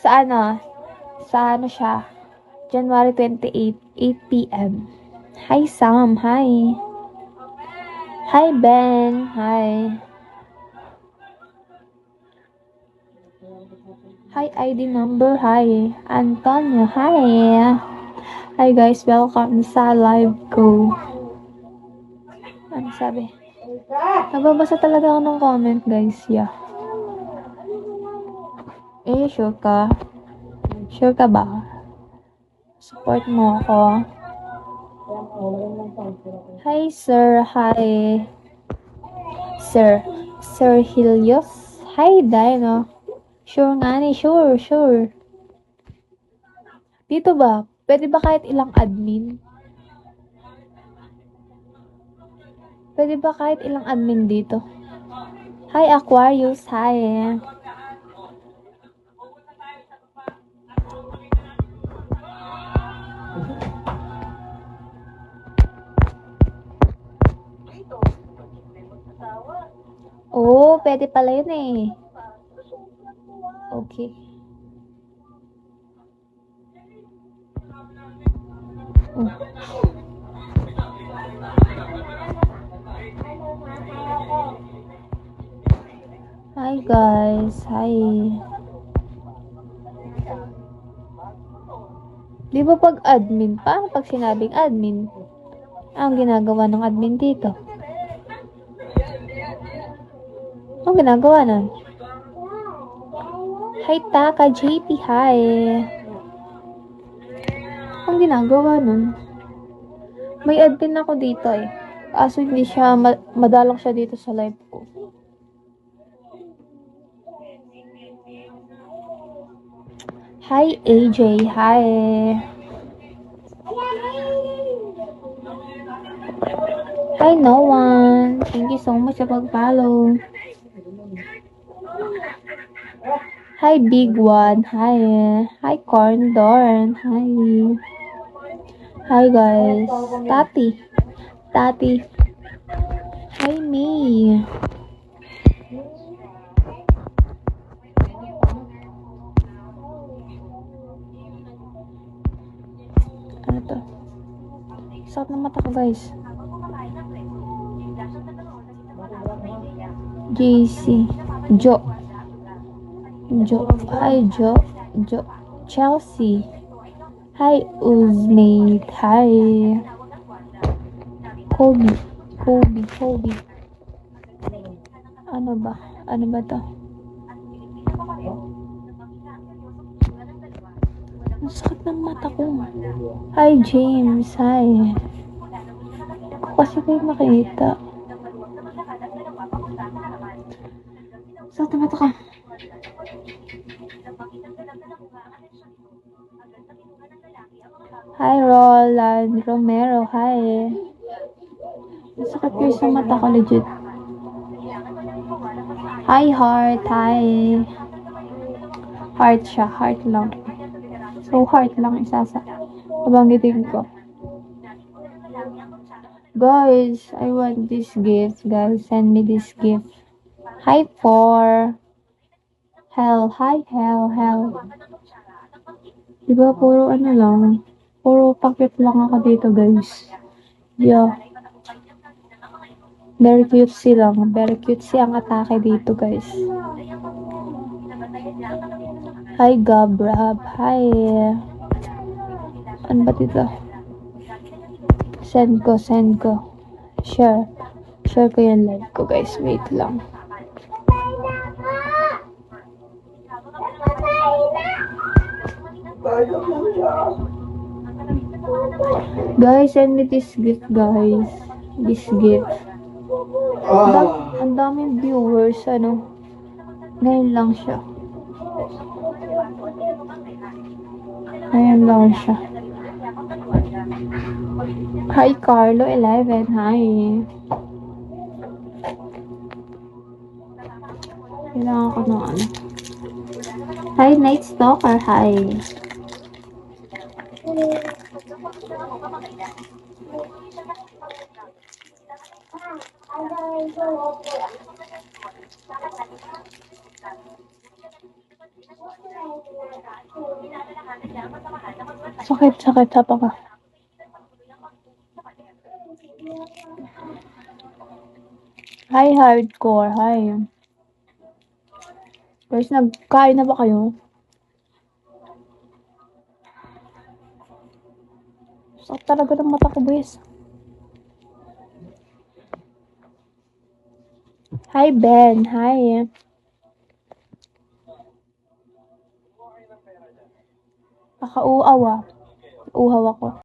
Sa ano? Sa ano siya? January 28, 8 p.m. Hi, Sam. Hi. Hi, Ben. Hi. Hi, ID number. Hi. Antonio. Hi. Hi, guys. Welcome sa live ko. Ano sabi? Nagbabasa talaga ako ng comment, guys. Yeah. Sure ka? Sure ka ba? Support mo ako. Hi, sir. Hi. Sir. Sir Helios. Hi, Dino. Sure nga ni. Sure. Dito ba? Pwede ba kahit ilang admin? Pwede ba kahit ilang admin dito? Hi, Aquarius. Hi. Oh, pwede pala yun eh. Okay. Oh. Hi guys. Hi. Di ba pag admin? Paano pag sinabing admin? Ang ginagawa ng admin dito? Ang ginagawa nun? Hi Taka JP. Hi. Ang ginagawa nun? May admin ako dito eh. Kaso hindi siya, madalok siya dito sa live ko. Hi AJ. Hi. Hi no one. Thank you so much sa pag-follow. Hi big one. Hi. Hi corn dorn. Hi. Hi guys. Tati. Hi me. Ano to? Sakit ng mata ko guys. JC. Jo. Hi Jo. Chelsea. Hi Uzmate. Hi. Kobe. Ano ba to? Ang sakit ng mata ko. Hi James. Hi. Ako kasi kayo makita. Sakit ng mata ka. Hi Roland Romero. Hi. Sakit kayo sa mata ko legit. Hi Heart. Hi. Heart siya. Heart lang. So heart lang isasa. Nabanggitin ko. Guys, I want this gift. Guys, send me this gift. Hi for hell. Hi hell. Diba puro ano lang. Puro pakit lang ako dito guys. Yeah. Very cutesy lang. Very cutesy ang atake dito guys. Hi Gabrab. Hi. Ano ba dito? Send ko. Share ko yung live ko guys. Wait lang. Guys, send me this gift guys. This gift. Ang daming viewers, ano. Ngayon lang siya. Hi Carlo 11. Hi. Kailangan ko ng ano. Hi Night Stalker. Hi. Sakit sa paa. Hi, hardcore. Hi. Guys, nagkain na ba kayo? Sakit talaga ng mata ko, guys. Hi, Ben. Hi. Nakauaw ah. Uhaw ako.